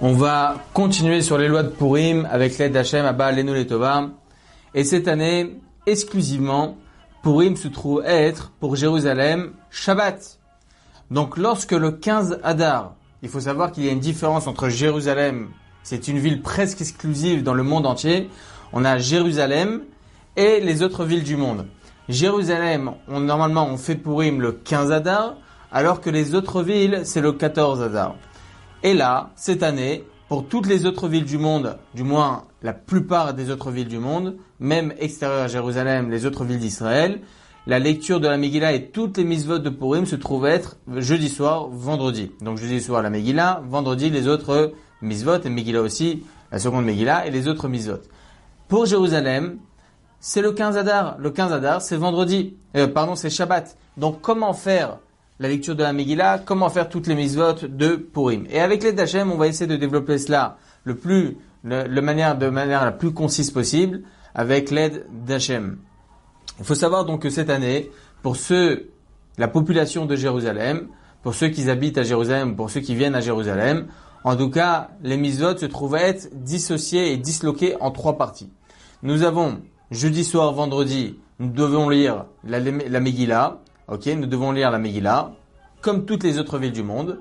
On va continuer sur les lois de Purim avec l'aide d'Hachem, Abba Aleinu Letova. Et cette année, exclusivement, Purim se trouve être, pour Jérusalem, Shabbat. Donc lorsque le 15 Adar, il faut savoir qu'il y a une différence entre Jérusalem, c'est une ville presque exclusive dans le monde entier, on a Jérusalem et les autres villes du monde. Jérusalem, normalement on fait Purim le 15 Adar, alors que les autres villes, c'est le 14 Adar. Et là, cette année, pour toutes les autres villes du monde, du moins la plupart des autres villes du monde, même extérieures à Jérusalem, les autres villes d'Israël, la lecture de la Megillah et toutes les mitzvot de Purim se trouvent être jeudi soir, vendredi. Donc jeudi soir la Megillah, vendredi les autres mitzvot, et Megillah aussi, la seconde Megillah et les autres mitzvot. Pour Jérusalem, c'est le 15 Adar. Le 15 Adar, c'est vendredi. C'est Shabbat. Donc comment faire la lecture de la Megillah, comment faire toutes les mitzvot de Purim. Et avec l'aide d'Hachem, on va essayer de développer cela de manière la plus concise possible, avec l'aide d'Hachem. Il faut savoir donc que cette année, la population de Jérusalem, pour ceux qui habitent à Jérusalem, pour ceux qui viennent à Jérusalem, en tout cas, les mitzvot se trouvent être dissociés et disloqués en 3 parties. Nous avons jeudi soir, vendredi, nous devons lire la Megillah. Nous devons lire la Megillah, comme toutes les autres villes du monde.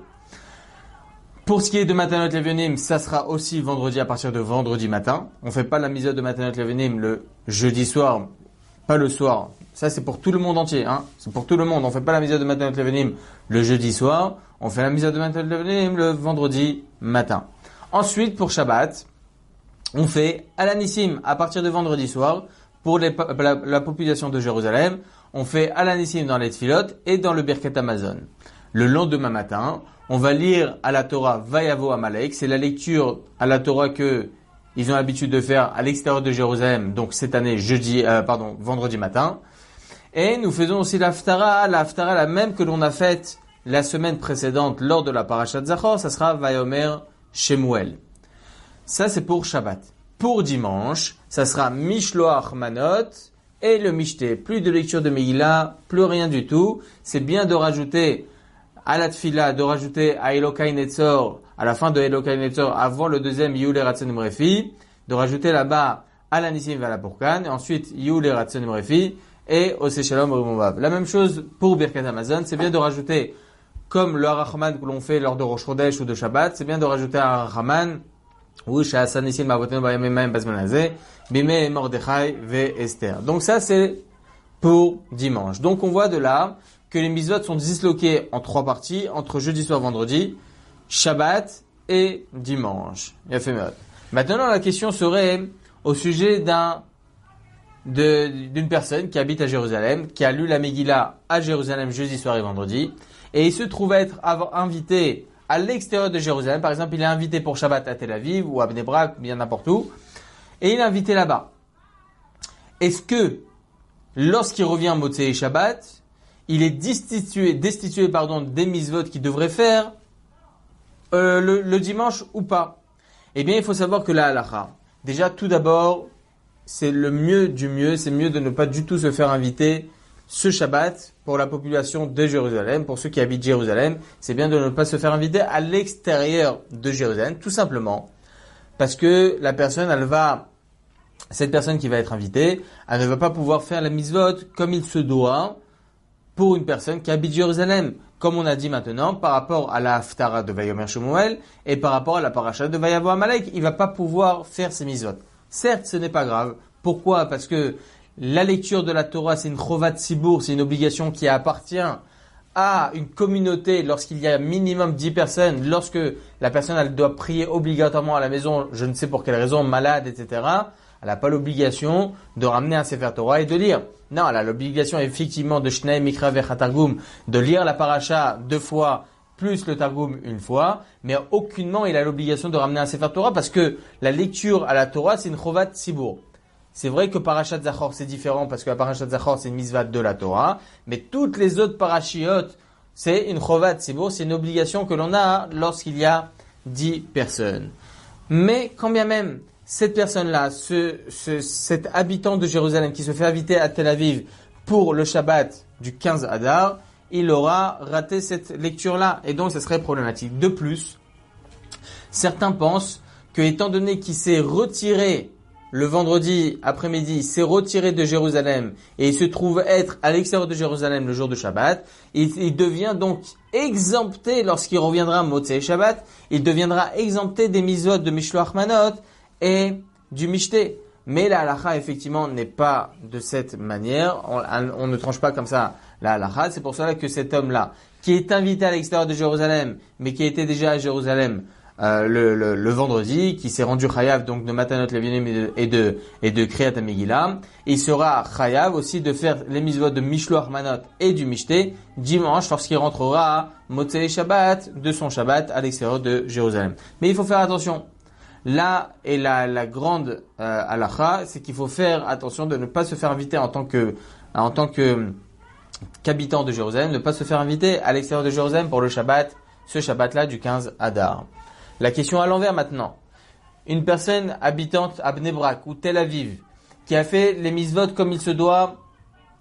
Pour ce qui est de Matanot Levanim, ça sera aussi vendredi à partir de vendredi matin. On fait pas la mitzvah de Matanot Levanim le jeudi soir, pas le soir. Ça c'est pour tout le monde entier, C'est pour tout le monde. On fait pas la mitzvah de Matanot Levanim le jeudi soir. On fait la mitzvah de Matanot Levanim le vendredi matin. Ensuite, pour Shabbat, on fait Alanissim à partir de vendredi soir pour la population de Jérusalem. On fait Alanissim dans les Tfilot et dans le Birkat Hamazon. Le lendemain matin, on va lire à la Torah Vayavo Amalek. C'est la lecture à la Torah que ils ont l'habitude de faire à l'extérieur de Jérusalem. Donc cette année, vendredi matin. Et nous faisons aussi l'Haftara la même que l'on a faite la semaine précédente lors de la Parashat Zachor. Ça sera Vayomer Shemuel. Ça c'est pour Shabbat. Pour dimanche, ça sera Mishloach Manot et le Mishté. Plus de lecture de Megillah, plus rien du tout. C'est bien de rajouter à la Tfila, de rajouter à Elokai Netzor, à la fin de Elokai Netzor, avant le deuxième Yihulei Ratzon Imrefi, de rajouter là-bas Alanissim Vala Purkan, et ensuite Yihulei Ratzon Imrefi et Oseh Shalom Ribovav. La même chose pour Birkat Hamazon, c'est bien de rajouter, comme le Harachman que l'on fait lors de Rosh Chodesh ou de Shabbat, c'est bien de rajouter un Harachman, donc ça c'est pour dimanche. Donc on voit de là que les mitzvot sont disloqués en 3 parties, entre jeudi soir, vendredi, Shabbat et dimanche. Maintenant la question serait au sujet d'une personne qui habite à Jérusalem, qui a lu la Megillah à Jérusalem jeudi soir et vendredi, et il se trouve être invité à l'extérieur de Jérusalem. Par exemple, il est invité pour Shabbat à Tel Aviv ou à Bnei Brak, bien n'importe où, et il est invité là-bas. Est-ce que, lorsqu'il revient Motzei Shabbat, il est destitué des mitzvot qu'il devrait faire le dimanche ou pas? Eh bien, il faut savoir que la halakha, déjà tout d'abord, c'est le mieux du mieux, c'est mieux de ne pas du tout se faire inviter ce Shabbat pour la population de Jérusalem, pour ceux qui habitent Jérusalem, c'est bien de ne pas se faire inviter à l'extérieur de Jérusalem, tout simplement, parce que cette personne qui va être invitée, elle ne va pas pouvoir faire la mitzvot comme il se doit pour une personne qui habite Jérusalem, comme on a dit maintenant, par rapport à la Haftara de Vayomer Shemuel et par rapport à la Parashat de Vayavo Amalek, il va pas pouvoir faire ces mitzvot. Certes, ce n'est pas grave. Pourquoi? Parce que la lecture de la Torah, c'est une chovat sibour, c'est une obligation qui appartient à une communauté lorsqu'il y a minimum 10 personnes, lorsque la personne elle doit prier obligatoirement à la maison, je ne sais pour quelle raison, malade, etc. Elle n'a pas l'obligation de ramener un Sefer Torah et de lire. Non, elle a l'obligation effectivement de Shnei Mikra Vechatargum, de lire la paracha 2 fois, plus le Targum 1 fois, mais aucunement il a l'obligation de ramener un Sefer Torah parce que la lecture à la Torah, c'est une chovat sibour. C'est vrai que Parashat Zachor c'est différent parce que la Parashat Zachor c'est une mitzvah de la Torah, mais toutes les autres parashiot c'est une chovat sibour, c'est une obligation que l'on a lorsqu'il y a 10 personnes. Mais quand bien même cette personne-là, cet habitant de Jérusalem qui se fait inviter à Tel Aviv pour le Shabbat du 15 Adar, il aura raté cette lecture-là et donc ça serait problématique. De plus, Certains pensent que, étant donné qu'il s'est retiré le vendredi après-midi, il s'est retiré de Jérusalem et il se trouve être à l'extérieur de Jérusalem le jour de Shabbat, il devient donc exempté lorsqu'il reviendra Motzei Shabbat, il deviendra exempté des mitzvot de Mishloach Manot et du Mishté. Mais la halakha, effectivement, n'est pas de cette manière. On ne tranche pas comme ça la halakha. C'est pour cela que cet homme-là, qui est invité à l'extérieur de Jérusalem, mais qui était déjà à Jérusalem le vendredi, qui s'est rendu chayav donc de Matanot Levinim et de Kriyat HaMegillah, il sera chayav aussi de faire les mitzvot de Mishloach Manot et du Mishté dimanche lorsqu'il rentrera à Motzei Shabbat de son Shabbat à l'extérieur de Jérusalem. Mais il faut faire attention. Là est la grande halakha, c'est qu'il faut faire attention de ne pas se faire inviter en tant qu'habitant de Jérusalem, ne pas se faire inviter à l'extérieur de Jérusalem pour le Shabbat, ce Shabbat-là du 15 Adar. La question à l'envers maintenant. Une personne habitante à Bnei Brak ou Tel Aviv, qui a fait les mitzvot comme il se doit,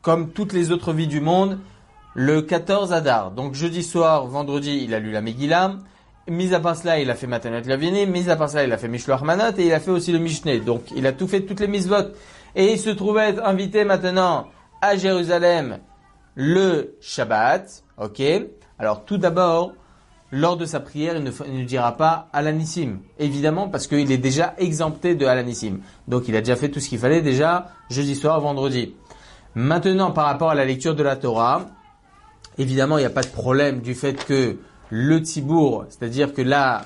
comme toutes les autres vies du monde, le 14 Adar. Donc jeudi soir, vendredi, il a lu la Megillah. Mis à part cela, il a fait Matanot Levinim. Mis à part cela, il a fait Mishloach Manot et il a fait aussi le Mishneh. Donc il a tout fait, toutes les mitzvot. Et il se trouvait être invité maintenant à Jérusalem le Shabbat. Ok. Alors tout d'abord, lors de sa prière, il ne dira pas Alanissim. Évidemment, parce qu'il est déjà exempté de Alanissim. Donc, il a déjà fait tout ce qu'il fallait déjà jeudi soir, vendredi. Maintenant, par rapport à la lecture de la Torah, évidemment, il n'y a pas de problème du fait que le Tzibour, c'est-à-dire que la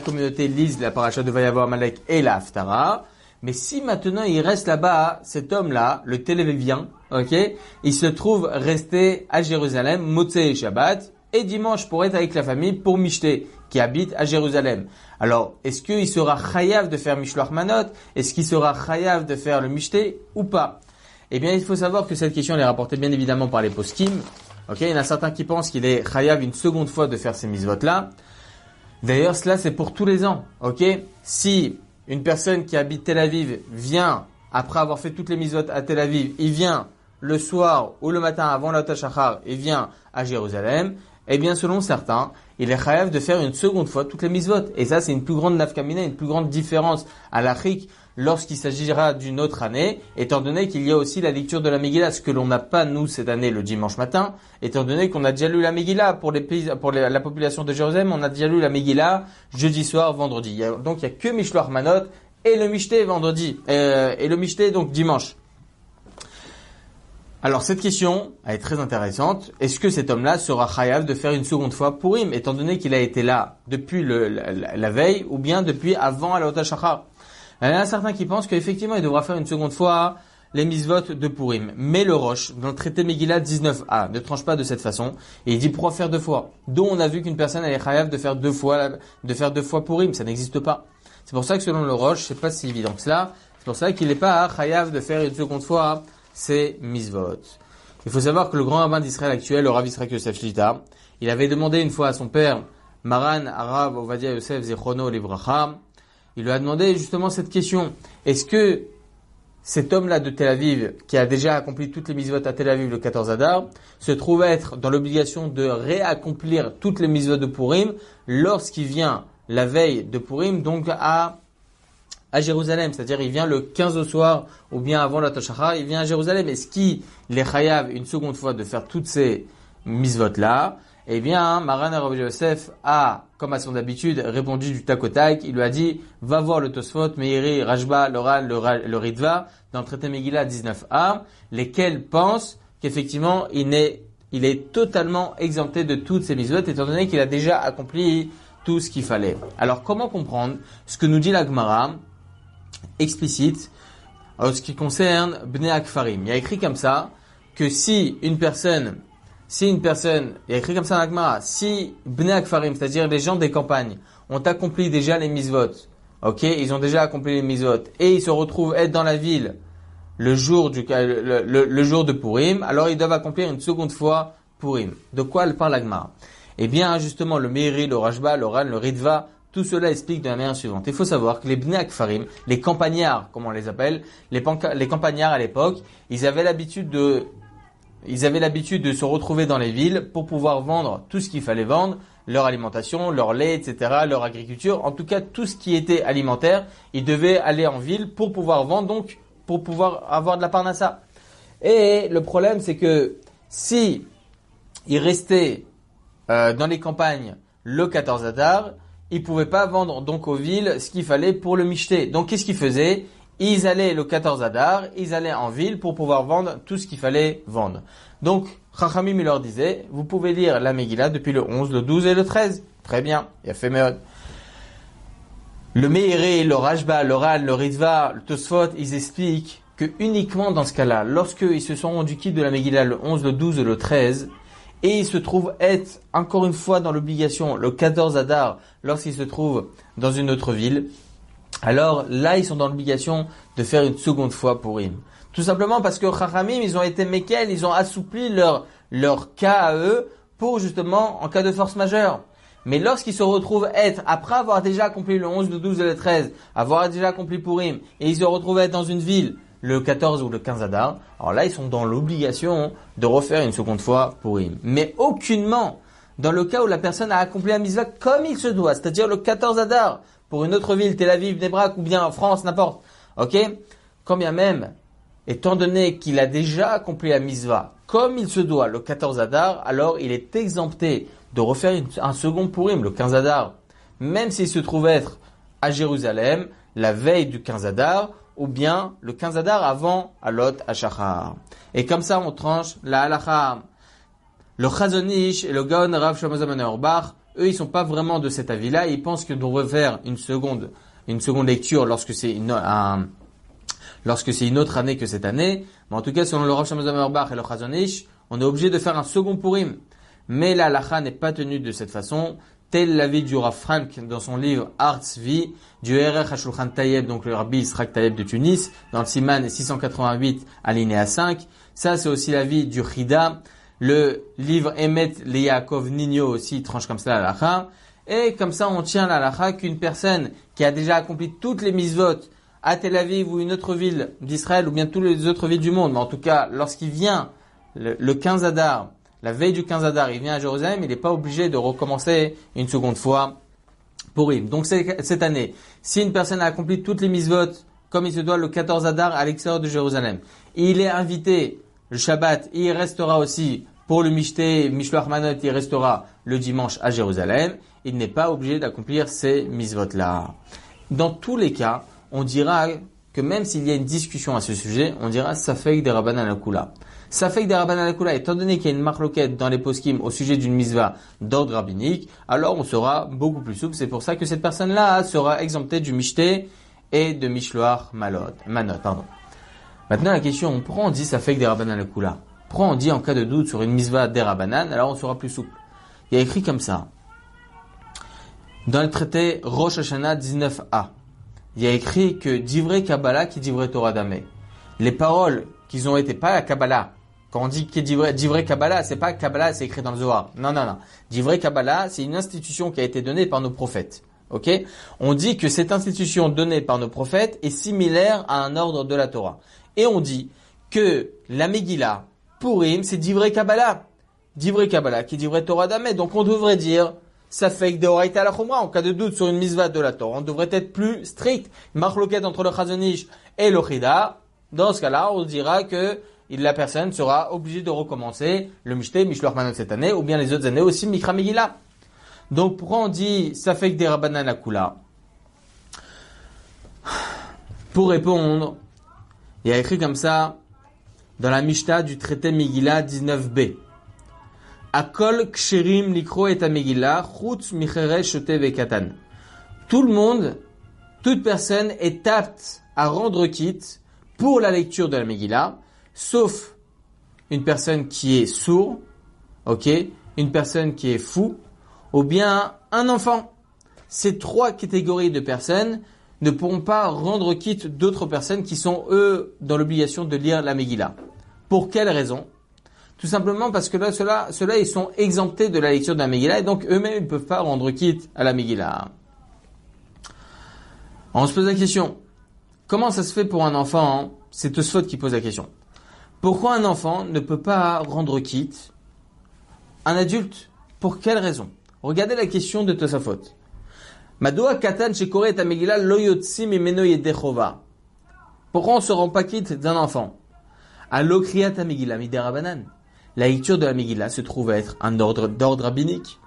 communauté lise la paracha de Vayavar Amalek et la Haftara. Mais si maintenant il reste là-bas, cet homme-là, le Télévivien, ok, il se trouve resté à Jérusalem, Motzei Shabbat, et dimanche pour être avec la famille pour Mishté, qui habite à Jérusalem. Alors, est-ce qu'il sera chayav de faire Mishloach Manot? Est-ce qu'il sera chayav de faire le Mishté ou pas? Eh bien, il faut savoir que cette question elle est rapportée bien évidemment par les poskim. Ok, il y en a certains qui pensent qu'il est chayav une seconde fois de faire ces mitzvot-là. D'ailleurs, cela c'est pour tous les ans. Ok, si une personne qui habite Tel Aviv vient, après avoir fait toutes les mitzvot à Tel Aviv, il vient le soir ou le matin avant la Tashachar, il vient à Jérusalem, eh bien, selon certains, il est chayav de faire une seconde fois toutes les mitzvot. Et ça, c'est une plus grande nafkamina, une plus grande différence à l'Afrique lorsqu'il s'agira d'une autre année, étant donné qu'il y a aussi la lecture de la Megillah, ce que l'on n'a pas, nous, cette année, le dimanche matin, étant donné qu'on a déjà lu la Megillah pour la population de Jérusalem, on a déjà lu la Megillah jeudi soir, vendredi. Donc, il n'y a que Mishloach Manot et le Mishté vendredi, et le Mishté, donc, dimanche. Alors cette question, elle est très intéressante. Est-ce que cet homme-là sera chayav de faire une seconde fois Purim, étant donné qu'il a été là depuis la veille ou bien depuis avant à la Hota Shachar? Il y en a certains qui pensent qu'effectivement il devra faire une seconde fois les mitzvot de Purim. Mais le Rosh, dans le traité Megillah 19a, ne tranche pas de cette façon. Et il dit pourquoi faire deux fois? Dont on a vu qu'une personne elle est chayav de faire deux fois Purim. Ça n'existe pas. C'est pour ça que selon le Rosh, c'est pas si évident que cela. C'est pour ça qu'il n'est pas chayav de faire une seconde fois c'est mitzvot. Il faut savoir que le grand rabbin d'Israël actuel, le Rav Yitzhak Yosef Shlita, il avait demandé une fois à son père, Maran Arav Ovadia Yosef Zichrono Livracha, il lui a demandé justement cette question. Est-ce que cet homme-là de Tel Aviv, qui a déjà accompli toutes les mitzvot à Tel Aviv le 14 Adar, se trouve être dans l'obligation de réaccomplir toutes les mitzvot de Purim lorsqu'il vient la veille de Purim, donc à Jérusalem, c'est-à-dire il vient le 15 au soir ou bien avant la Tashachar, il vient à Jérusalem. Est-ce qu'il est chayav une seconde fois de faire toutes ces mitzvot-là? Eh bien, Maran Rav Yosef a, comme à son habitude, répondu du tac au tac. Il lui a dit, va voir le Tosfot, Meiri, Rashba, le Ritva, dans le traité Megillah 19a, lesquels pensent qu'effectivement, il est totalement exempté de toutes ces mitzvot, étant donné qu'il a déjà accompli tout ce qu'il fallait. Alors, comment comprendre ce que nous dit la Gemara explicite en ce qui concerne Bnei Akfarim? Il y a écrit comme ça que si une personne, il y a écrit comme ça dans la Gemara, si Bnei Akfarim, c'est-à-dire les gens des campagnes, ont accompli déjà les mitzvot, ok, ils ont déjà accompli les mitzvot, et ils se retrouvent être dans la ville le jour de Purim, alors ils doivent accomplir une seconde fois Purim. De quoi elle parle la Gemara? Eh bien, justement, le Meiri, le Rashba, le Ran, le Ritva, tout cela explique de la manière suivante. Il faut savoir que les Bnei Akfarim, les campagnards, comme on les appelle, les campagnards à l'époque, ils avaient l'habitude de se retrouver dans les villes pour pouvoir vendre tout ce qu'il fallait vendre, leur alimentation, leur lait, etc., leur agriculture. En tout cas, tout ce qui était alimentaire, ils devaient aller en ville pour pouvoir vendre, donc pour pouvoir avoir de la parnassa. Et le problème, c'est que si ils restaient dans les campagnes le 14 Adar, ils pouvaient pas vendre donc aux villes ce qu'il fallait pour le michté. Donc qu'est-ce qu'ils faisaient? Ils allaient le 14 Adar, ils allaient en ville pour pouvoir vendre tout ce qu'il fallait vendre. Donc Chachamim il leur disait, vous pouvez lire la Megillah depuis le 11, le 12 et le 13. Très bien, il y a fait Meod. Le Meiré, le Rashba, le Ran, le Ritva, le Tosfot, ils expliquent que uniquement dans ce cas-là, lorsqu'ils se sont rendus quitte de la Megillah le 11, le 12 et le 13, et ils se trouvent être encore une fois dans l'obligation le 14 Adar lorsqu'ils se trouvent dans une autre ville, alors là ils sont dans l'obligation de faire une seconde fois Purim. Tout simplement parce que Chachamim ils ont été méquels, ils ont assoupli leur cas à eux pour justement en cas de force majeure. Mais lorsqu'ils se retrouvent être, après avoir déjà accompli le 11, le 12 et le 13, avoir déjà accompli Purim, et ils se retrouvent être dans une ville le 14 ou le 15 Adar, alors là, ils sont dans l'obligation de refaire une seconde fois Purim. Mais aucunement dans le cas où la personne a accompli la mitzvah comme il se doit, c'est-à-dire le 14 Adar, pour une autre ville, Tel Aviv, Bnei Brak ou bien en France, n'importe. Ok? Quand bien même, étant donné qu'il a déjà accompli la mitzvah comme il se doit le 14 Adar, alors il est exempté de refaire un second Purim, le 15 Adar, même s'il se trouve être à Jérusalem, la veille du 15 Adar, ou bien le 15 Adar avant Alot Hashachar. Et comme ça, on tranche la halacha. Le Chazon Ish et le Gaon Rav Shlomo Zalman Auerbach, eux, ils sont pas vraiment de cet avis-là. Ils pensent que d'on refaire une seconde lecture lorsque c'est une autre année que cette année. Mais en tout cas, selon le Rav Shlomo Zalman Auerbach et le Chazon Ish, on est obligé de faire un second Purim. Mais la halacha n'est pas tenue de cette façon. Tel l'avis du Rav Frank dans son livre Arts Vie, du Erech HaShulchan Tayeb, donc le Rabbi Israq Tayeb de Tunis, dans le Siman 688 alinéa 5. Ça, c'est aussi l'avis du Chida. Le livre Emet le Yaakov Nino aussi tranche comme ça la halakha. Et comme ça, on tient la halakha qu'une personne qui a déjà accompli toutes les mitzvot à Tel Aviv ou une autre ville d'Israël ou bien toutes les autres villes du monde, mais en tout cas, lorsqu'il vient le 15 Adar, la veille du 15 Adar, il vient à Jérusalem, il n'est pas obligé de recommencer une seconde fois Purim. Donc cette année, si une personne a accompli toutes les mitzvot comme il se doit le 14 Adar à l'extérieur de Jérusalem, il est invité le Shabbat, il restera aussi pour le Mishté, Mishloach Manot, il restera le dimanche à Jérusalem, il n'est pas obligé d'accomplir ces mitzvot-là. Dans tous les cas, on dira que même s'il y a une discussion à ce sujet, on dira Safek de Rabbanan Akula. Safek de Rabbanan Akula, étant donné qu'il y a une marloquette dans les poskim au sujet d'une mitzvah d'ordre rabbinique, alors on sera beaucoup plus souple. C'est pour ça que cette personne-là sera exemptée du Mishté et de Mishloach Manot. Maintenant, la question, pourquoi on dit Safek de Rabbanan Akula? Pourquoi on dit en cas de doute sur une mitzvah des Rabbanan, alors on sera plus souple? Il y a écrit comme ça. Dans le traité Rosh Hashanah 19a, il y a écrit que Divrei Kabbalah qui Divrei Torah Dameh. Les paroles qu'ils ont été, pas la Kabbalah. Quand on dit que Divrei Kabbalah, c'est pas Kabbalah, c'est écrit dans le Zohar. Non. Divrei Kabbalah, c'est une institution qui a été donnée par nos prophètes. Ok? On dit que cette institution donnée par nos prophètes est similaire à un ordre de la Torah. Et on dit que la Megillah, Purim, c'est Divrei Kabbalah. Divrei Kabbalah qui Divrei Torah Dameh. Donc on devrait dire Safek de Oraita la Chumra, en cas de doute sur une mitzvah de la Torah, on devrait être plus strict. Marloquette entre le Chazon Ish et le Chida. Dans ce cas-là, on dira que la personne sera obligée de recommencer le Mishté, Mishloach Manot cette année, ou bien les autres années aussi, Mikra Megillah. Donc, pourquoi on dit Safek de Rabbanan Akula? Pour répondre, il y a écrit comme ça, dans la Mishnah du traité Megillah 19b. Akol ksherim likro et Megillah, chutz michere shote vekatan. Tout le monde, toute personne est apte à rendre quitte pour la lecture de la Megillah, sauf une personne qui est sourd, ok, une personne qui est fou, ou bien un enfant. Ces trois catégories de personnes ne pourront pas rendre quitte d'autres personnes qui sont, eux, dans l'obligation de lire la Megillah. Pour quelle raison? Tout simplement parce que là, ceux-là, ils sont exemptés de la lecture de la Megillah et donc eux-mêmes, ils ne peuvent pas rendre quitte à la Megillah. On se pose la question, comment ça se fait pour un enfant? C'est Tosfot qui pose la question. Pourquoi un enfant ne peut pas rendre quitte un adulte? Pour quelle raison? Regardez la question de Tosafot. Madoa katan shekore et Megillah lo yotzi mimeno yedechova. Pourquoi on se rend pas quitte d'un enfant? Allo kriyat Megillah miderabanan. La lecture de la Megillah se trouve être un ordre rabbinique.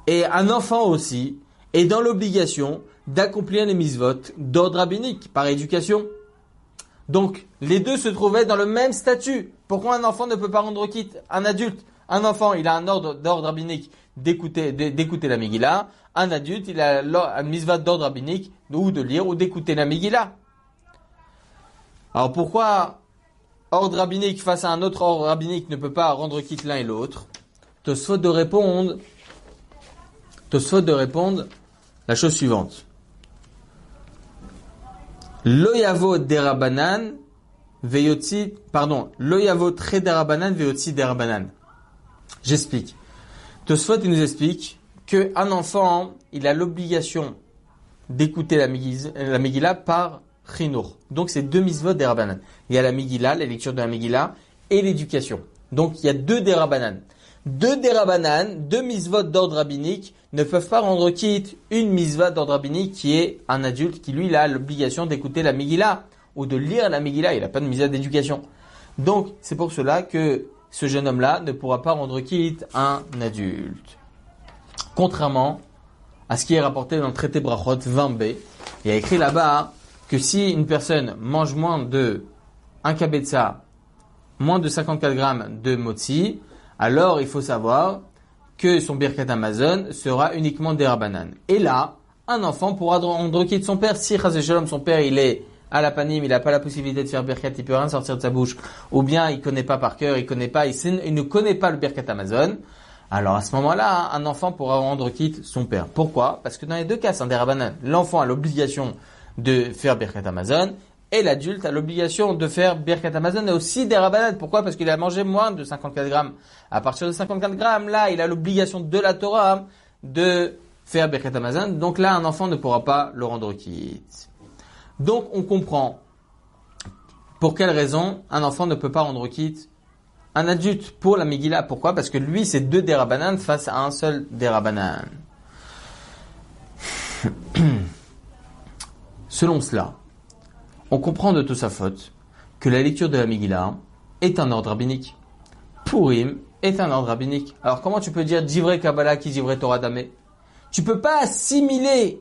Et un enfant aussi est dans l'obligation d'accomplir les mitzvot d'ordre rabbinique par éducation. Donc, les deux se trouvaient dans le même statut. Pourquoi un enfant ne peut pas rendre quitte un adulte? Un enfant, il a un ordre d'ordre rabbinique d'écouter la Megillah. Un adulte, il a un mitzvah d'ordre rabbinique ou de lire ou d'écouter la Megillah. Alors pourquoi ordre rabbinique face à un autre ordre rabbinique ne peut pas rendre quitte l'un et l'autre? Tosfot de répondre la chose suivante. Lo yavo derabanan veyotzi, lo yavo tre derabanan veyotzi derabanan. J'explique. Tosfot il nous explique que un enfant, il a l'obligation d'écouter la Megillah par chinour. Donc c'est deux mitzvot derabanan. Il y a la Megillah, la lecture de la Megillah et l'éducation. Donc il y a deux derabanan. Deux derabanan, deux mitzvot d'ordre rabbinique ne peuvent pas rendre quitte une mitzvah d'ordre rabbinique qui est un adulte qui lui il a l'obligation d'écouter la Megillah ou de lire la Megillah. Il n'a pas de mitzvah d'éducation. Donc c'est pour cela que ce jeune homme-là ne pourra pas rendre quitte un adulte. Contrairement à ce qui est rapporté dans le traité Brachot 20b, il y a écrit là-bas que si une personne mange moins de 1 kabetza, moins de 54 grammes de motzi, alors il faut savoir que son birkat Amazon sera uniquement des rabanan. Et là, un enfant pourra rendre quitte son père. Si chas v'shalom, son père il est à la panim, il n'a pas la possibilité de faire birkat, il peut rien sortir de sa bouche, ou bien il connaît pas par cœur, il ne connaît pas le birkat Amazon. Alors à ce moment-là, un enfant pourra rendre quitte son père. Pourquoi? Parce que dans les deux cas, c'est un des rabanan. L'enfant a l'obligation de faire birkat Amazon et l'adulte a l'obligation de faire birkat Amazon et aussi des rabanan. Pourquoi? Parce qu'il a mangé moins de 54 grammes. À partir de 54 grammes, là, il a l'obligation de la Torah de faire birkat Amazon. Donc là, un enfant ne pourra pas le rendre quitte. Donc on comprend pour quelle raison un enfant ne peut pas rendre quitte un adulte pour la Megillah. Pourquoi? Parce que lui, c'est deux derabanan face à un seul derabanan. Selon cela, on comprend de Tosafot que la lecture de la Megillah est un ordre rabbinique. Purim est un ordre rabbinique. Alors comment tu peux dire Divrei Kabbalah qui Divrei Torah Dameh? Tu peux pas assimiler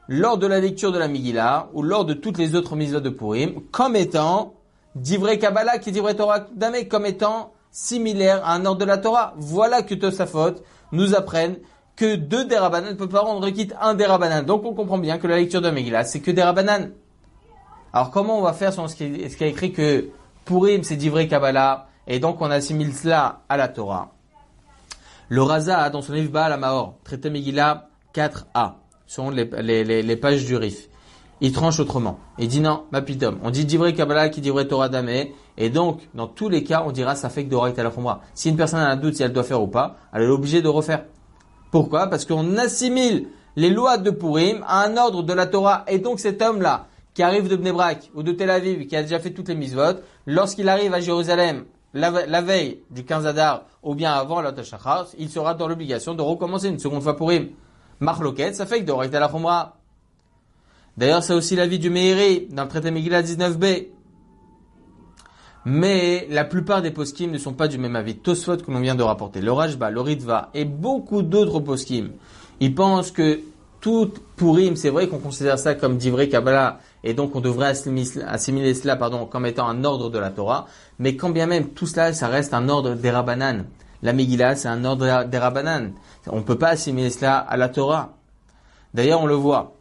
lors de la lecture de la Megillah ou lors de toutes les autres mitzvot de Purim comme étant Divrei Kabbalah qui Divrei Torah Dameh, comme étant similaire à un ordre de la Torah. Voilà que Tosafot nous apprennent que deux derabanan ne peuvent pas rendre quitte un derabanan. Donc on comprend bien que la lecture de la Megillah, c'est que derabanan. Alors comment on va faire sur ce qui est écrit que Purim c'est Divrei Kabbalah et donc on assimile cela à la Torah? Le Raza, dans son livre Baal HaMaor, traité Megillah 4a, selon les pages du Rif, il tranche autrement. Il dit non, ma pitom. On dit Divrei Kabbalah qui Divrei Torah Dameh. Et donc, dans tous les cas, on dira ça fait que d'oreille à la khumra. Si une personne a un doute si elle doit faire ou pas, elle est obligée de refaire. Pourquoi? Parce qu'on assimile les lois de Purim à un ordre de la Torah. Et donc cet homme-là, qui arrive de Bnei Brak ou de Tel Aviv, qui a déjà fait toutes les mitzvot, lorsqu'il arrive à Jérusalem, la veille du 15 Adar, ou bien avant la Tashachar, il sera dans l'obligation de recommencer une seconde fois Purim. Marloket, ça fait que d'oreille à la khumra. D'ailleurs, c'est aussi l'avis du Meiri dans le traité Megillah 19b. Mais la plupart des poskim ne sont pas du même avis. Tosfot que l'on vient de rapporter, le Rashba, le Ritva et beaucoup d'autres poskim, ils pensent que tout Purim, c'est vrai qu'on considère ça comme Divrei Kabbalah et donc on devrait assimiler cela comme étant un ordre de la Torah. Mais quand bien même tout cela, ça reste un ordre des Rabbanan. La Megillah, c'est un ordre des Rabbanan. On ne peut pas assimiler cela à la Torah. D'ailleurs, on le voit.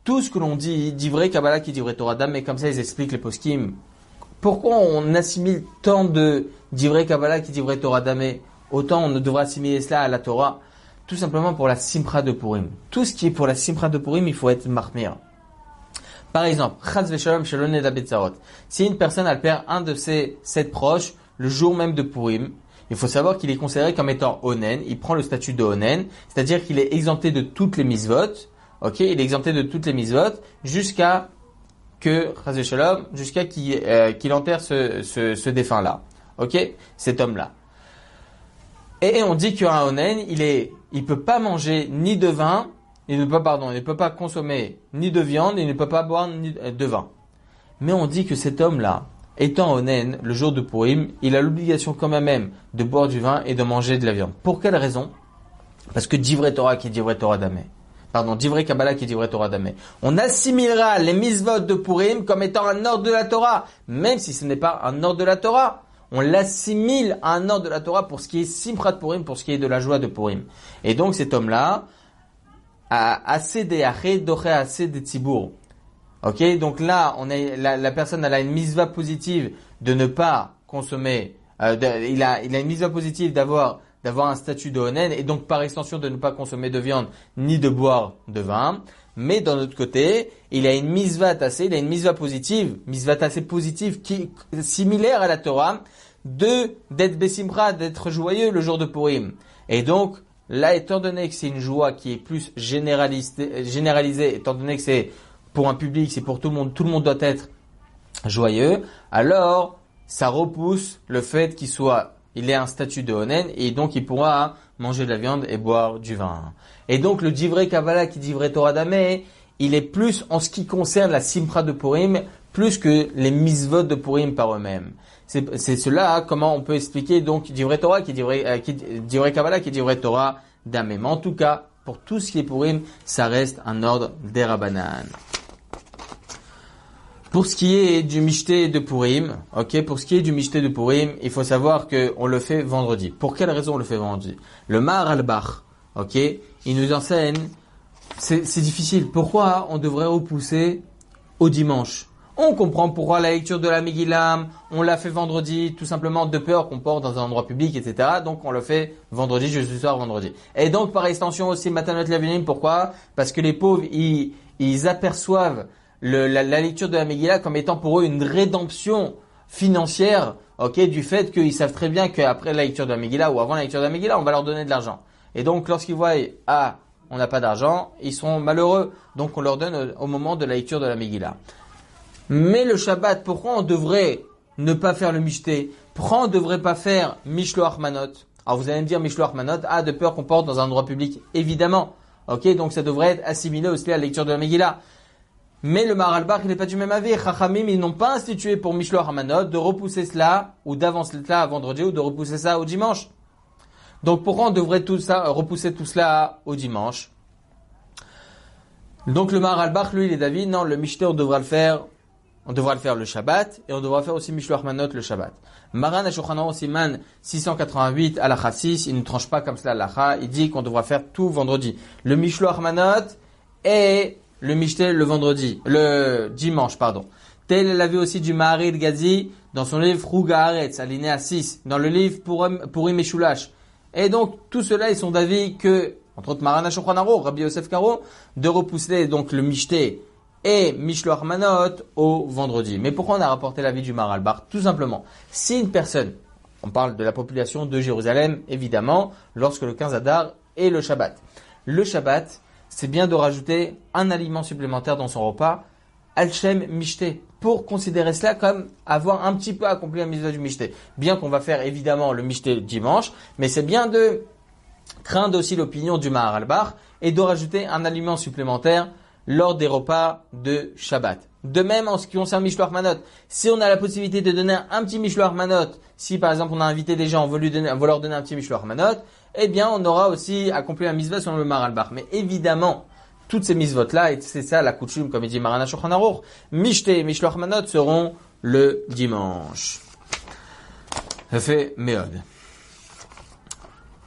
Tout ce que l'on dit, Divrei Kabbalah qui Divrei Torah Dameh, mais comme ça ils expliquent les poskim. Pourquoi on assimile tant de Divrei Kabbalah qui Divrei Torah Dameh? Autant on ne devrait assimiler cela à la Torah. Tout simplement pour la Simcha de Purim. Tout ce qui est pour la Simcha de Purim, il faut être mahmir. Par exemple, Chas v'shalom shelon neda betzarot. Si une personne elle perd un de ses 7 proches le jour même de Purim, il faut savoir qu'il est considéré comme étant onen. Il prend le statut de onen, c'est-à-dire qu'il est exempté de toutes les mitzvot. Ok, il est exempté de toutes les mitzvot jusqu'à que, chas v'shalom, jusqu'à qu'il enterre ce défunt-là. Ok, cet homme-là. Et on dit qu'un onen, il peut pas manger ni de vin, il ne peut pas consommer ni de viande, il ne peut pas boire ni de vin. Mais on dit que cet homme-là, étant onen, le jour de Purim, il a l'obligation quand même de boire du vin et de manger de la viande. Pour quelle raison? Parce que Divrei Torah qui est Divrei Torah Damé. Divrei Kabbalah qui est Divrei Torah Damé. On assimilera les mitzvot de Purim comme étant un ordre de la Torah, même si ce n'est pas un ordre de la Torah. On l'assimile à un ordre de la Torah pour ce qui est Simchat Purim, pour ce qui est de la joie de Purim. Et donc cet homme-là a assez des aché, doché assez des tzibour. Ok, donc là, la personne elle a une mitzvah positive de ne pas consommer. Il a une mitzvah positive d'avoir un statut de onen et donc par extension de ne pas consommer de viande ni de boire de vin. Mais d'un autre côté, il a une mitzvah positive qui est similaire à la Torah d'être besimcha, d'être joyeux le jour de Purim. Et donc là, étant donné que c'est une joie qui est plus généralisée, étant donné que c'est pour un public, c'est pour tout le monde doit être joyeux, alors ça repousse le fait il ait un statut de onen et donc il pourra manger de la viande et boire du vin. Et donc le Divrei Kabbalah qui dit Divrei Torah Damé, il est plus en ce qui concerne la Simcha de Purim, plus que les mitzvot de Purim par eux-mêmes. C'est cela comment on peut expliquer donc Divrei Torah Divrei Kabbalah qui dit Divrei Torah Damé. Mais en tout cas, pour tout ce qui est Purim, ça reste un ordre des Rabbanan. Pour ce qui est du Mishté de Purim, il faut savoir que on le fait vendredi. Pour quelle raison on le fait vendredi? Le Maharal al-Bach, il nous enseigne, c'est difficile. Pourquoi on devrait repousser au dimanche? On comprend pourquoi la lecture de la Megillah, on l'a fait vendredi, tout simplement de peur qu'on porte dans un endroit public, etc. Donc on le fait vendredi, jeudi soir, vendredi. Et donc par extension aussi Matanot Levinim, pourquoi? Parce que les pauvres, ils aperçoivent la lecture de la Megillah comme étant pour eux une rédemption financière, du fait qu'ils savent très bien qu'après la lecture de la Megillah ou avant la lecture de la Megillah, on va leur donner de l'argent. Et donc lorsqu'ils voient, on n'a pas d'argent, ils sont malheureux. Donc on leur donne au moment de la lecture de la Megillah. Mais le Shabbat, pourquoi on devrait ne pas faire le Mishté? Pourquoi on ne devrait pas faire Mishloach Manot? Alors vous allez me dire Mishloach Manot, de peur qu'on porte dans un endroit public. Évidemment. Donc ça devrait être assimilé aussi à la lecture de la Megillah. Mais le Maharal al-Bach, il n'est pas du même avis. Chachamim, ils n'ont pas institué pour Mishloach Manot de repousser cela, ou d'avancer cela à vendredi, ou de repousser ça au dimanche. Donc pourquoi on devrait repousser tout cela au dimanche? Donc le Maharal al-Bach, lui, il est d'avis, non, le Mishté, on devra le faire le Shabbat, et on devra faire aussi Mishloach Manot le Shabbat. Maran HaShulchan Aruch Siman 683 Halacha 6, il ne tranche pas comme cela Halacha, il dit qu'on devra faire tout vendredi. Le Mishloach Manot et le Mishté le dimanche. Tel est l'avis aussi du Maharid Gazi dans son livre Ruga Haaretz, alinéa 6, dans le livre Purim Meshulash. Et donc, tout cela, ils sont d'avis que, entre autres Maran HaShulchan Aruch, Rabbi Yosef Karo, de repousser donc le Mishté et Mishloach Manot au vendredi. Mais pourquoi on a rapporté l'avis du Maharal al-Bach? Tout simplement, si une personne, on parle de la population de Jérusalem, évidemment, lorsque le 15 Adar est le Shabbat. Le Shabbat, c'est bien de rajouter un aliment supplémentaire dans son repas, Al-Shem Mishté, pour considérer cela comme avoir un petit peu accompli la mitzvah du Mishté. Bien qu'on va faire évidemment le Mishté dimanche, mais c'est bien de craindre aussi l'opinion du Maharal al-Bach et de rajouter un aliment supplémentaire lors des repas de Shabbat. De même, en ce qui concerne Mishloach Manot, si on a la possibilité de donner un petit Mishloach Manot, si par exemple on a invité des gens, on veut leur donner un petit Mishloach Manot, eh bien on aura aussi accompli la mitzvah selon le Maharal al-Bach. Mais évidemment, toutes ces mitzvot-là, et c'est ça la coutume, comme il dit Maran HaShulchan Aruch, Mishté et Mishloach Manot seront le dimanche. Ça fait Meod.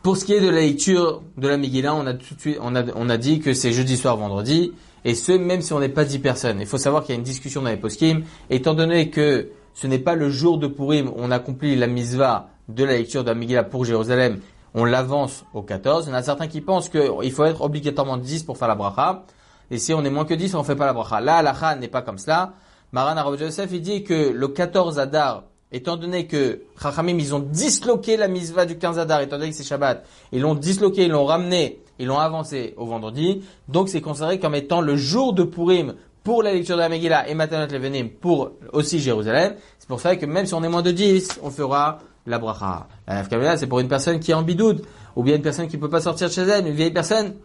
Pour ce qui est de la lecture de la Megillah, on a dit que c'est jeudi soir, vendredi, et ce, même si on n'est pas 10 personnes. Il faut savoir qu'il y a une discussion dans les poskim, étant donné que ce n'est pas le jour de Purim où on accomplit la mitzvah de la lecture de la Megillah pour Jérusalem, on l'avance au 14. Il y en a certains qui pensent qu'il faut être obligatoirement 10 pour faire la bracha, et si on est moins que 10, on ne fait pas la bracha. Là, la n'est pas comme cela. Maran Rabbi Yosef, il dit que le 14 Adar, étant donné que Chachamim, ils ont disloqué la mitzvah du 15 Adar, étant donné que c'est Shabbat, ils l'ont disloqué, ils l'ont ramené, ils l'ont avancé au vendredi, donc c'est considéré comme étant le jour de Purim pour la lecture de la Megillah et Matanot Levinim pour aussi Jérusalem. C'est pour ça que même si on est moins de 10, on fera la bracha. La nafkamina, c'est pour une personne qui est en bidoud, ou bien une personne qui peut pas sortir de chez elle, une vieille personne,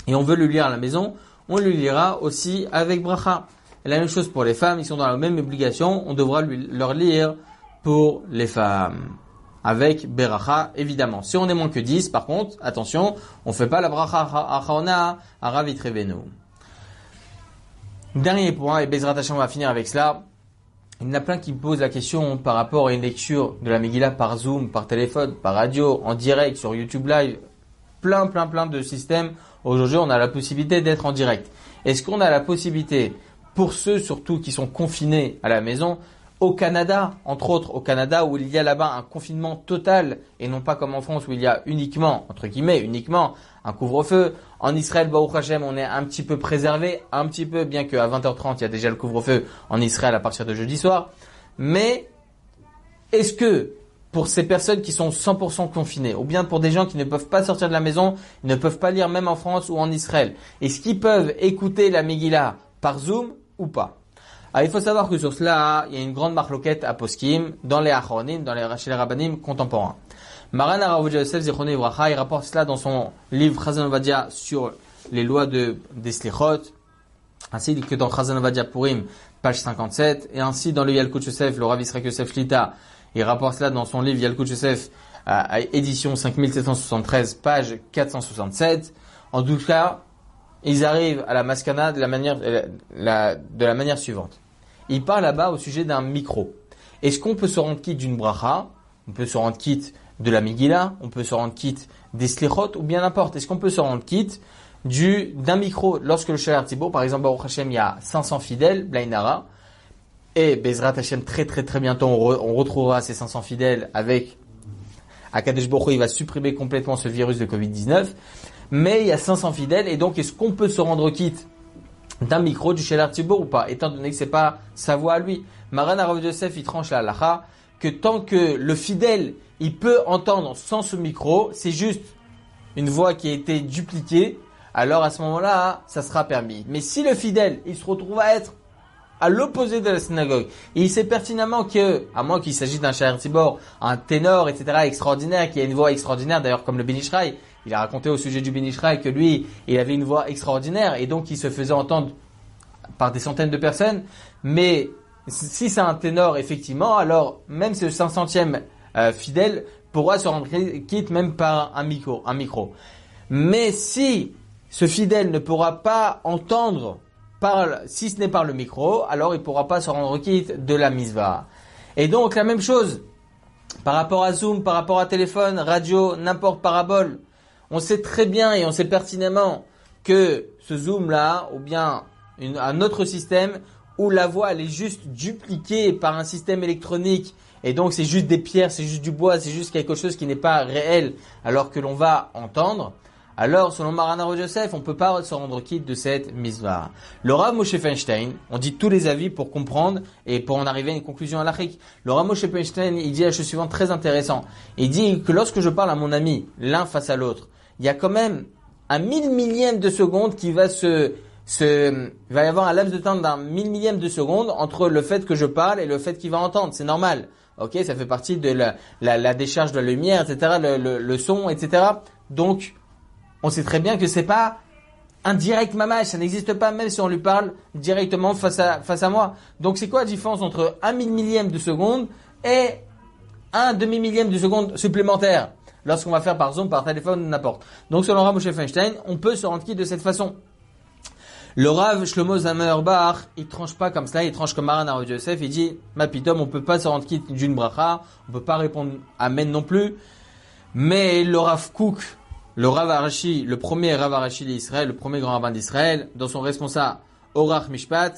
et on veut le lire à la maison, on le lira aussi avec bracha. Et la même chose pour les femmes, ils sont dans la même obligation, on devra leur lire pour les femmes. Avec beracha, évidemment. Si on est moins que 10, par contre, attention, on fait pas la bracha achana aravitrevenu. Dernier point, et Bezrat Hashem, on va finir avec cela. Il y en a plein qui me posent la question par rapport à une lecture de la Megillah par Zoom, par téléphone, par radio, en direct, sur YouTube Live. Plein de systèmes. Aujourd'hui, on a la possibilité d'être en direct. Est-ce qu'on a la possibilité, pour ceux surtout qui sont confinés à la maison, au Canada, entre autres au Canada, où il y a là-bas un confinement total, et non pas comme en France où il y a uniquement, entre guillemets, uniquement un couvre-feu. En Israël, Baruch Hashem, on est un petit peu préservé, un petit peu, bien qu'à 20h30, il y a déjà le couvre-feu en Israël à partir de jeudi soir. Mais, est-ce que, pour ces personnes qui sont 100% confinées, ou bien pour des gens qui ne peuvent pas sortir de la maison, ne peuvent pas lire même en France ou en Israël, est-ce qu'ils peuvent écouter la Megillah par Zoom ou pas? Alors, il faut savoir que sur cela, il y a une grande marloquette à poskim dans les achronim, chez les rabbanim contemporains. Maran Harav Ovadia Yosef Zichrono Livracha, il rapporte cela dans son livre Chazon Ovadia sur les lois des Slichot, ainsi que dans Chazon Ovadia Purim, page 57, et ainsi dans le Yalkut Yosef, le Rav Yisrael Yosef Shlita, il rapporte cela dans son livre Yalkut Yosef, édition 5773, page 467. En tout cas, ils arrivent à la maskana de la manière suivante. Il parle là-bas au sujet d'un micro. Est-ce qu'on peut se rendre quitte d'une bracha? On peut se rendre quitte de la Megillah, on peut se rendre quitte des Slichot, ou bien n'importe. Est-ce qu'on peut se rendre quitte d'un micro? Lorsque le Shaliach Tzibur, par exemple, Baruch Hashem, il y a 500 fidèles, Blainara, et Bezrat Hashem, très bientôt, on retrouvera ces 500 fidèles avec Akadosh Baruch Hu, il va supprimer complètement ce virus de Covid-19. Mais il y a 500 fidèles, et donc est-ce qu'on peut se rendre quitte d'un micro du Shaliach Tzibur ou pas, étant donné que c'est pas sa voix à lui? Maran Harav Yosef, il tranche la halacha que tant que le fidèle, il peut entendre sans ce micro, c'est juste une voix qui a été dupliquée, alors à ce moment-là, ça sera permis. Mais si le fidèle, il se retrouve à être à l'opposé de la synagogue, et il sait pertinemment que, à moins qu'il s'agisse d'un Shaliach Tzibur, un ténor, etc., extraordinaire, qui a une voix extraordinaire, d'ailleurs comme le Ben Ish Chai, il a raconté au sujet du Ben Ish Chai que lui, il avait une voix extraordinaire, et donc il se faisait entendre par des centaines de personnes. Mais si c'est un ténor, effectivement, alors même ce 500e fidèle pourra se rendre quitte même par un micro. Mais si ce fidèle ne pourra pas entendre si ce n'est par le micro, alors il ne pourra pas se rendre quitte de la misva. Et donc la même chose par rapport à Zoom, par rapport à téléphone, radio, n'importe parabole. On sait très bien et on sait pertinemment que ce Zoom là, ou bien un autre système où la voix elle est juste dupliquée par un système électronique, et donc c'est juste des pierres, c'est juste du bois, c'est juste quelque chose qui n'est pas réel alors que l'on va entendre. Alors, selon Maran Harav Yosef, on peut pas se rendre quitte de cette misva. Le Rav Moshe Feinstein, on dit tous les avis pour comprendre et pour en arriver à une conclusion halachique. Le Rav Moshe Feinstein, il dit la chose suivante très intéressant. Il dit que lorsque je parle à mon ami, l'un face à l'autre, il y a quand même un 1000 millième de seconde qui va il va y avoir un laps de temps d'un 1000 millième de seconde entre le fait que je parle et le fait qu'il va entendre. C'est normal. Ok, ça fait partie de la décharge de la lumière, etc., le son, etc. Donc, on sait très bien que c'est pas un direct mamash, ça n'existe pas même si on lui parle directement face à moi. Donc c'est quoi la différence entre un 1000 millième de seconde et un demi millième de seconde supplémentaire lorsqu'on va faire par Zoom, par téléphone, n'importe. Donc selon Rav Moshe Feinstein, on peut se rendre quitte de cette façon. Le Rav Shlomo Zalman-Auerbach, il tranche pas comme cela, il tranche comme Maran Harav Yosef, il dit ma pitom, on peut pas se rendre quitte d'une bracha, on peut pas répondre amen non plus. Mais le Rav Kook, le Rav Arashi, le premier Rav Arashi d'Israël, le premier grand rabbin d'Israël, dans son responsable Orach Mishpat,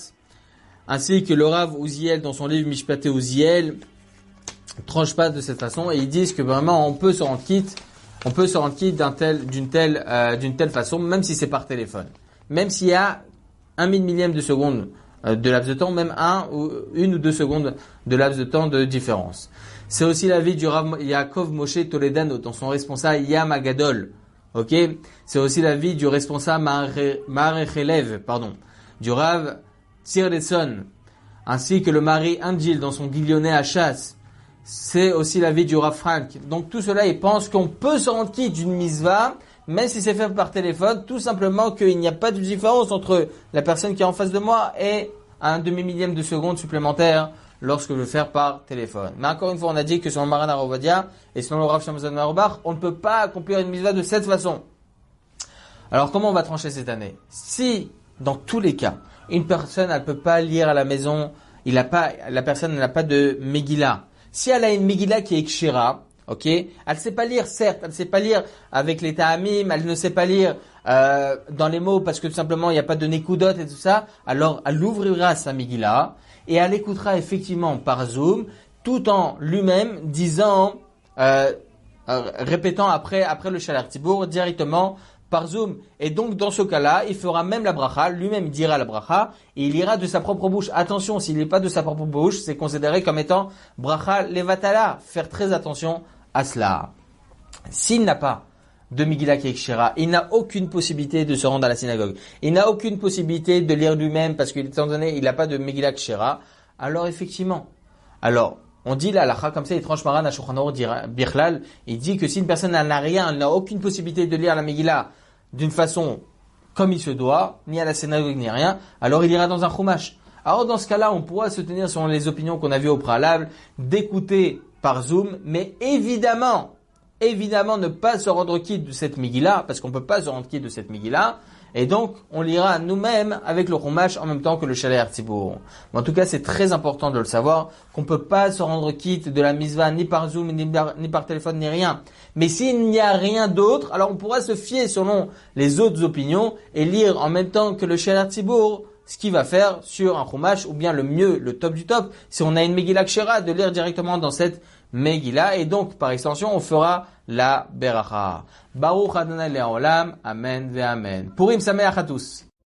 ainsi que le Rav Uziel dans son livre Mishpat et Uziel, tranche pas de cette façon, et ils disent que vraiment on peut se rendre quitte d'une telle façon, même si c'est par téléphone. Même s'il y a un 1000 millième de seconde de laps de temps, même une ou deux secondes de laps de temps de différence. C'est aussi l'avis du Rav Yaakov Moshe Toledano dans son responsable Yam Agadol. Ok? C'est aussi l'avis du responsable Maharechelev, du Rav Tzirleson, ainsi que le mari Angil dans son Guillonnet à chasse. C'est aussi l'avis du Rav Frank. Donc tout cela, ils pensent qu'on peut se rendre quitte d'une mitzvah, même si c'est fait par téléphone, tout simplement qu'il n'y a pas de différence entre la personne qui est en face de moi et un demi-millième de seconde supplémentaire lorsque je veux faire par téléphone. Mais encore une fois, on a dit que selon Maran Aravadia et selon le Rav Shamzon Auerbach, on ne peut pas accomplir une mitzvah de cette façon. Alors comment on va trancher cette année? Si, dans tous les cas, une personne elle peut pas lire à la maison, la personne n'a pas de Megillah. Si elle a une Megillah qui est Kshira, ok, elle sait pas lire, certes, elle sait pas lire avec les ta'amim, elle ne sait pas lire dans les mots parce que tout simplement il n'y a pas de nekudot et tout ça, alors elle ouvrira sa Megillah et elle écoutera effectivement par Zoom, tout en lui-même disant, répétant après le Shalar Tzibour directement par Zoom. Et donc, dans ce cas-là, il fera même la bracha, lui-même il dira la bracha, et il ira de sa propre bouche. Attention, s'il n'est pas de sa propre bouche, c'est considéré comme étant bracha levatala. Faire très attention à cela. S'il n'a pas de Megillah qui est Kshira, il n'a aucune possibilité de se rendre à la synagogue. Il n'a aucune possibilité de lire lui-même, parce qu'étant donné, il n'a pas de Megillah Kshira. Alors, effectivement. Alors, on dit la halakha comme ça, il tranche Maran à Shulchan Aruch Bichlal, il dit que si une personne n'a rien, elle n'a aucune possibilité de lire la Megillah d'une façon comme il se doit, ni à la synagogue ni rien, alors il ira dans un chumash. Alors dans ce cas-là, on pourra se tenir selon les opinions qu'on a vues au préalable, d'écouter par Zoom, mais évidemment ne pas se rendre quitte de cette Megillah, parce qu'on peut pas se rendre quitte de cette Megillah, et donc on lira nous-mêmes avec le chumash en même temps que le Shaler Tzibour. En tout cas, c'est très important de le savoir, qu'on peut pas se rendre quitte de la mitzvah ni par Zoom, ni par téléphone, ni rien. Mais s'il n'y a rien d'autre, alors on pourra se fier selon les autres opinions et lire en même temps que le Shaler Tzibour ce qu'il va faire sur un chumash, ou bien le mieux, le top du top, si on a une Megillah Kshira, de lire directement dans cette Megillah, et donc par extension on fera la Beracha. Baruch Adonai Le'olam, Amen ve Amen. Purim Sameach à tous.